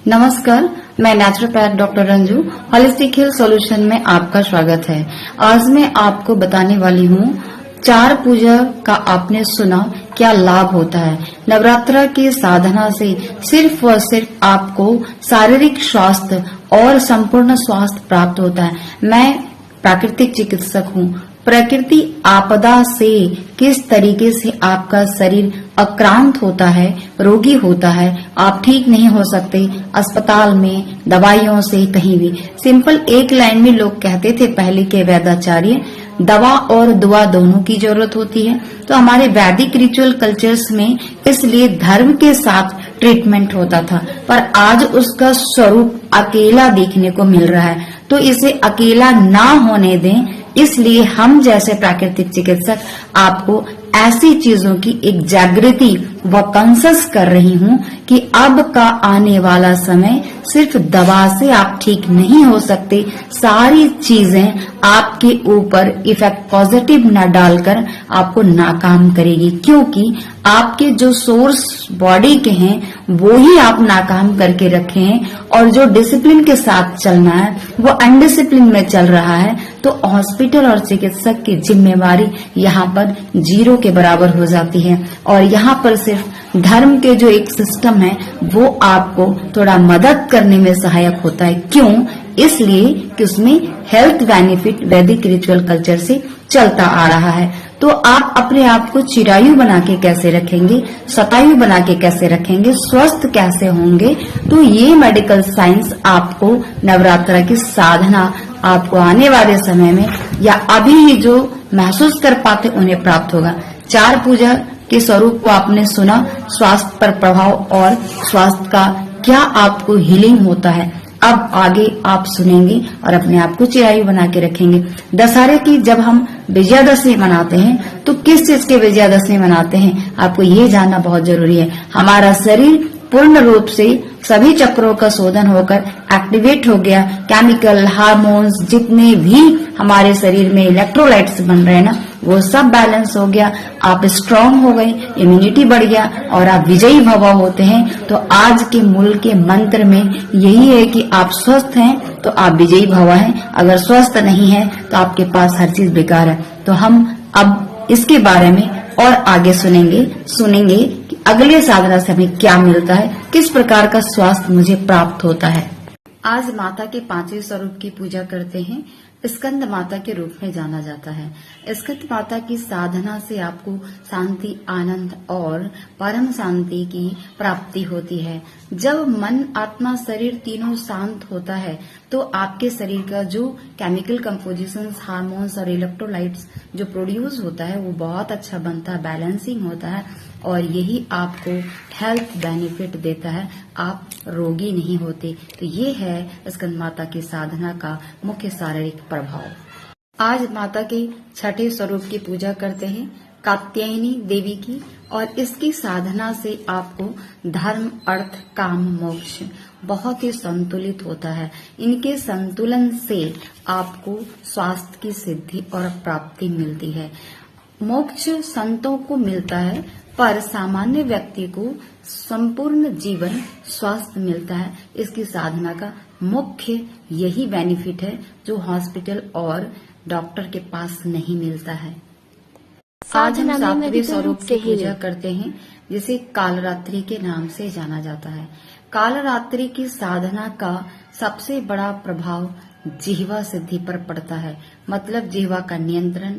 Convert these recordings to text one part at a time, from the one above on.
नमस्कार, मैं naturopath doctor Ranju holistic health solution में आपका स्वागत है। आज मैं आपको बताने वाली हूँ चार पूजा का आपने सुना क्या लाभ होता है। नवरात्र की साधना से सिर्फ व सिर्फ आपको शारीरिक स्वास्थ्य और संपूर्ण स्वास्थ्य प्राप्त होता है। मैं प्राकृतिक चिकित्सक हूँ। प्रकृति आपदा से किस तरीके से आपका शरीर आक्रांत होता है, रोगी होता है, आप ठीक नहीं हो सकते अस्पताल में, दवाइयों से, कहीं भी। सिंपल एक लाइन में लोग कहते थे पहले के वैद्याचार्य, दवा और दुआ दोनों की जरूरत होती है। तो हमारे वैदिक रिचुअल कल्चर्स में इसलिए धर्म के साथ ट्रीटमेंट होता था, पर आज उसका स्वरूप अकेला देखने को मिल रहा है। तो इसे अकेला ना होने दें, इसलिए हम जैसे प्राकृतिक चिकित्सक आपको ऐसी चीजों की एक जागृति व कंसस कर रही हूँ कि अब का आने वाला समय सिर्फ दवा से आप ठीक नहीं हो सकते। सारी चीजें आपके ऊपर इफेक्ट पॉजिटिव न डालकर आपको नाकाम करेगी, क्योंकि आपके जो सोर्स बॉडी के हैं वो ही आप नाकाम करके रखे हैं, और जो डिसिप्लिन के साथ चलना है वो अनडिसिप्लिन में चल रहा है। तो हॉस्पिटल और चिकित्सक की जिम्मेवारी यहाँ पर जीरो के बराबर हो जाती है, और यहाँ पर सिर्फ धर्म के जो एक सिस्टम है वो आपको थोड़ा मदद करने में सहायक होता है। क्यों? इसलिए कि उसमें हेल्थ बेनिफिट वैदिक रिचुअल कल्चर से चलता आ रहा है। तो आप अपने आप को चिरायु बना के कैसे रखेंगे, शतायु बना के कैसे रखेंगे, स्वस्थ कैसे होंगे, तो ये मेडिकल साइंस आपको नवरात्र की साधना आपको आने वाले समय में या अभी ही जो महसूस कर पाते उन्हें प्राप्त होगा। चार पूजा के स्वरूप को आपने सुना, स्वास्थ्य पर प्रभाव और स्वास्थ्य का क्या आपको हीलिंग होता है। अब आगे आप सुनेंगे और अपने आप को चिरायु बना के रखेंगे। दशहरे की जब हम विजयादशमी मनाते हैं तो किस चीज के विजयादशमी मनाते हैं, आपको ये जानना बहुत जरूरी है। हमारा शरीर पूर्ण रूप से सभी चक्रों का शोधन होकर एक्टिवेट हो गया। केमिकल, हार्मोन्स, जितने भी हमारे शरीर में इलेक्ट्रोलाइट्स बन रहे हैं ना, वो सब बैलेंस हो गया। आप स्ट्रांग हो गए, इम्यूनिटी बढ़ गया और आप विजयी भव होते हैं। तो आज के मूल के मंत्र में यही है कि आप स्वस्थ हैं तो आप विजयी भव हैं, अगर स्वस्थ नहीं है तो आपके पास हर चीज बेकार है। तो हम अब इसके बारे में और आगे सुनेंगे कि अगले साधना से हमें क्या मिलता है, किस प्रकार का स्वास्थ्य मुझे प्राप्त होता है। आज माता के पांचवें स्वरूप की पूजा करते हैं। स्कंद माता के रूप में जाना जाता है। स्कंद माता की साधना से आपको शांति, आनंद और परम शांति की प्राप्ति होती है। जब मन, आत्मा, शरीर तीनों शांत होता है तो आपके शरीर का जो केमिकल कंपोजिशंस, हार्मोन्स और इलेक्ट्रोलाइट्स जो प्रोड्यूस होता है वो बहुत अच्छा बनता है, बैलेंसिंग होता है, और यही आपको हेल्थ बेनिफिट देता है, आप रोगी नहीं होते। तो ये है स्कंद माता की साधना का मुख्य शारीरिक प्रभाव। आज माता के छठे स्वरूप की पूजा करते हैं, कात्यायनी देवी की, और इसकी साधना से आपको धर्म, अर्थ, काम, मोक्ष बहुत ही संतुलित होता है। इनके संतुलन से आपको स्वास्थ्य की सिद्धि और प्राप्ति मिलती है। मोक्ष संतों को मिलता है, पर सामान्य व्यक्ति को संपूर्ण जीवन स्वस्थ मिलता है। इसकी साधना का मुख्य यही बेनिफिट है जो हॉस्पिटल और डॉक्टर के पास नहीं मिलता है। आज हम सातवें स्वरूप की पूजा करते हैं, जिसे कालरात्रि के नाम से जाना जाता है। कालरात्रि की साधना का सबसे बड़ा प्रभाव जिह्वा सिद्धि पर पड़ता है, मतलब जिह्वा का नियंत्रण,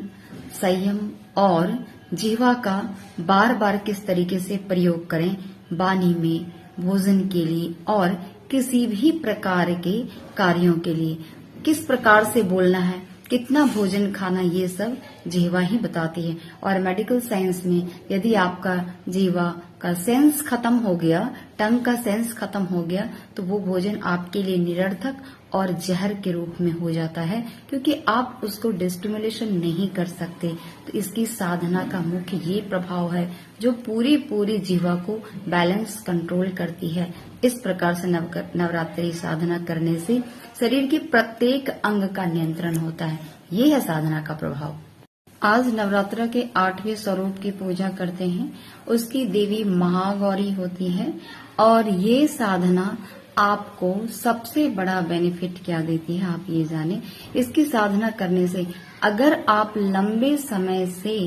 संयम और जिह्वा का बार बार किस तरीके से प्रयोग करें वाणी में, भोजन के लिए और किसी भी प्रकार के कार्यों के लिए, किस प्रकार से बोलना है, कितना भोजन खाना, ये सब जिह्वा ही बताती है। और मेडिकल साइंस में यदि आपका जिह्वा का सेंस खत्म हो गया, टंग का सेंस खत्म हो गया, तो वो भोजन आपके लिए निरर्थक और जहर के रूप में हो जाता है, क्योंकि आप उसको डिस्टिमुलेशन नहीं कर सकते। तो इसकी साधना का मुख्य ये प्रभाव है जो पूरी जिह्वा को बैलेंस, कंट्रोल करती है। इस प्रकार से नवरात्रि साधना करने से शरीर के प्रत्येक अंग का नियंत्रण होता है। ये है साधना का प्रभाव। आज नवरात्र के 8वें स्वरूप की पूजा करते हैं। उसकी देवी महागौरी होती है, और ये साधना आपको सबसे बड़ा बेनिफिट क्या देती है आप ये जाने। इसकी साधना करने से अगर आप लंबे समय से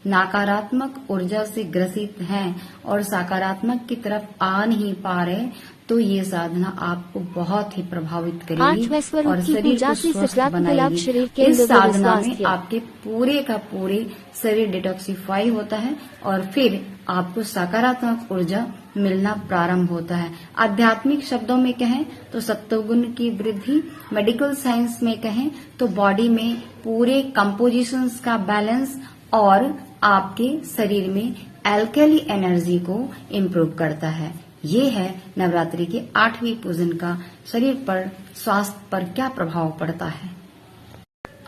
नकारात्मक ऊर्जा से ग्रसित हैं और सकारात्मक की तरफ आ नहीं पा रहे, तो ये साधना आपको बहुत ही प्रभावित करेगी और शरीर को स्वस्थ बनाएगी। इस साधना में आपके पूरे का पूरे शरीर डिटॉक्सिफाई होता है और फिर आपको सकारात्मक ऊर्जा मिलना प्रारंभ होता है। आध्यात्मिक शब्दों में कहें तो सत्वगुण की वृद्धि, मेडिकल साइंस में कहें तो बॉडी में पूरे कंपोजिशंस का बैलेंस और आपके शरीर में एल्कली एनर्जी को इम्प्रूव करता है। ये है नवरात्रि के 8वीं पूजन का शरीर पर, स्वास्थ्य पर क्या प्रभाव पड़ता है।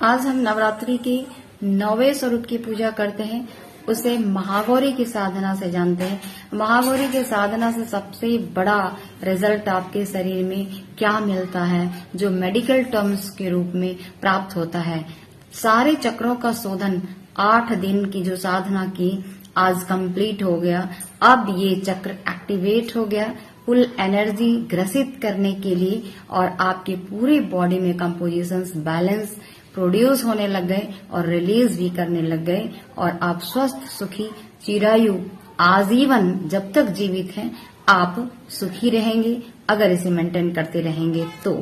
आज हम नवरात्रि के 9वें स्वरूप की पूजा करते हैं, उसे महागौरी की साधना से जानते हैं। महागौरी की साधना से सबसे बड़ा रिजल्ट आपके शरीर में क्या मिलता है, जो मेडिकल टर्म्स के रूप में प्राप्त होता है। सारे चक्रों का शोधन 8 दिन की जो साधना की आज कंप्लीट हो गया। अब ये चक्र एक्टिवेट हो गया फुल एनर्जी ग्रसित करने के लिए और आपके पूरे बॉडी में कंपोजिशंस बैलेंस प्रोड्यूस होने लग गए और रिलीज भी करने लग गए और आप स्वस्थ सुखी चिरायु आजीवन जब तक जीवित हैं आप सुखी रहेंगे अगर इसे मेंटेन करते रहेंगे तो।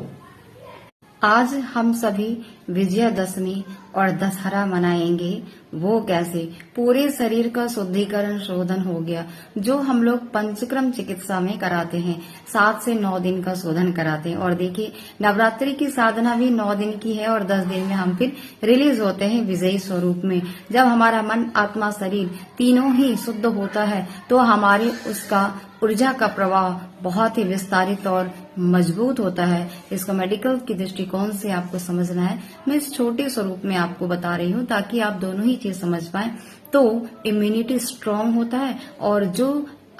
आज हम सभी विजयादशमी और दशहरा मनाएंगे। वो कैसे? पूरे शरीर का शुद्धिकरण शोधन हो गया, जो हम लोग पंचक्रम चिकित्सा में कराते हैं। 7 से 9 दिन का शोधन कराते हैं और देखिए नवरात्रि की साधना भी 9 दिन की है और 10 दिन में हम फिर रिलीज होते हैं विजयी स्वरूप में। जब हमारा मन आत्मा शरीर तीनों ही शुद्ध होता है तो हमारे उसका ऊर्जा का प्रवाह बहुत ही विस्तारित और मजबूत होता है। इसको मेडिकल की दृष्टिकोण से आपको समझना है। मैं इस छोटे स्वरूप में आपको बता रही हूँ ताकि आप दोनों ही चीज समझ पाएं। तो इम्यूनिटी स्ट्रांग होता है और जो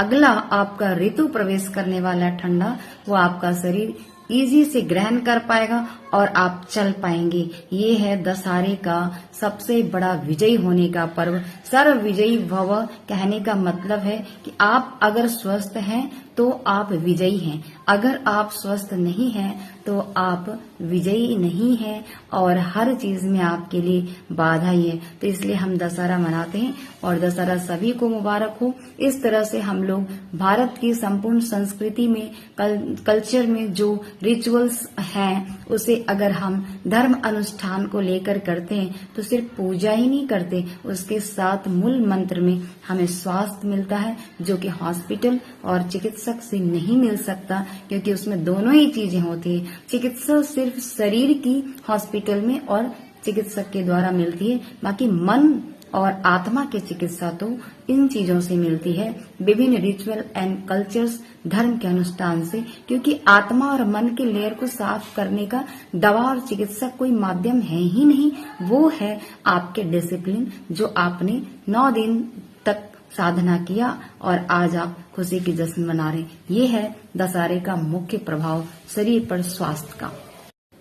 अगला आपका ऋतु प्रवेश करने वाला है ठंडा, वो आपका शरीर इजी से ग्रहण कर पाएगा और आप चल पाएंगे। ये है दशहरे का सबसे बड़ा विजयी होने का पर्व। सर्व विजयी भव कहने का मतलब है कि आप अगर स्वस्थ हैं तो आप विजयी हैं, अगर आप स्वस्थ नहीं हैं तो आप विजयी नहीं हैं और हर चीज में आपके लिए बाधा ही है। तो इसलिए हम दशहरा मनाते हैं और दशहरा सभी को मुबारक हो। इस तरह से हम लोग भारत की संपूर्ण संस्कृति में कल्चर में जो रिचुअल्स हैं उसे अगर हम धर्म अनुष्ठान को लेकर करते हैं तो सिर्फ पूजा ही नहीं करते, उसके साथ मूल मंत्र में हमें स्वास्थ्य मिलता है जो कि हॉस्पिटल और चिकित्सक से नहीं मिल सकता, क्योंकि उसमें दोनों ही चीजें होती है। चिकित्सा सिर्फ शरीर की हॉस्पिटल में और चिकित्सक के द्वारा मिलती है, बाकी मन और आत्मा की चिकित्सा तो इन चीजों से मिलती है, विभिन्न रिचुअल एंड कल्चर्स धर्म के अनुष्ठान से। क्योंकि आत्मा और मन के लेयर को साफ करने का दवा और चिकित्सा कोई माध्यम है ही नहीं, वो है आपके डिसिप्लिन जो आपने 9 दिन तक साधना किया और आज आप खुशी की जश्न मना रहे। ये है दशहरे का मुख्य प्रभाव शरीर पर स्वास्थ्य का।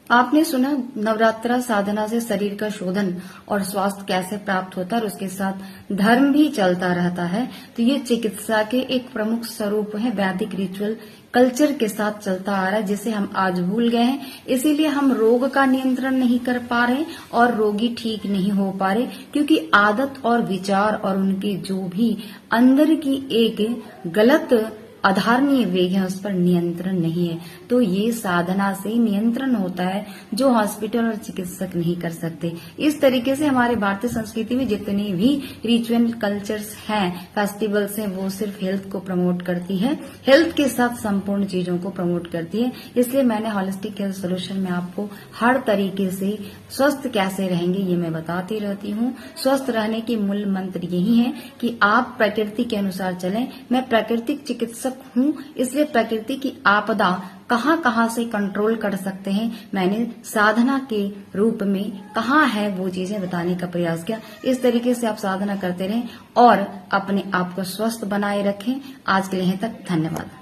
आपने सुना नवरात्रा साधना से शरीर का शोधन और स्वास्थ्य कैसे प्राप्त होता है और उसके साथ धर्म भी चलता रहता है। तो ये चिकित्सा के एक प्रमुख स्वरूप है, वैदिक रिचुअल कल्चर के साथ चलता आ रहा है जिसे हम आज भूल गए हैं। इसीलिए हम रोग का नियंत्रण नहीं कर पा रहे और रोगी ठीक नहीं हो पा रहे, क्योंकि आदत और विचार और उनकी जो भी अंदर की एक गलत अधारणीय वेग है उस पर नियंत्रण नहीं है। तो ये साधना से नियंत्रण होता है जो हॉस्पिटल और चिकित्सक नहीं कर सकते। इस तरीके से हमारे भारतीय संस्कृति में जितने भी रिचुअल कल्चर्स हैं, फेस्टिवल्स हैं, वो सिर्फ हेल्थ को प्रमोट करती है, हेल्थ के साथ संपूर्ण चीजों को प्रमोट करती है। इसलिए मैंने होलिस्टिक हेल्थ सोल्यूशन में आपको हर तरीके से स्वस्थ कैसे रहेंगे ये मैं बताती रहती हूँ। स्वस्थ रहने की मूल मंत्र यही है कि आप प्रकृति के अनुसार चलें। मैं प्राकृतिक चिकित्सक हूँ, इसलिए प्रकृति की आपदा कहाँ से कंट्रोल कर सकते हैं मैंने साधना के रूप में कहाँ है वो चीजें बताने का प्रयास किया। इस तरीके से आप साधना करते रहें और अपने आप को स्वस्थ बनाए रखें। आज के लिए तक धन्यवाद।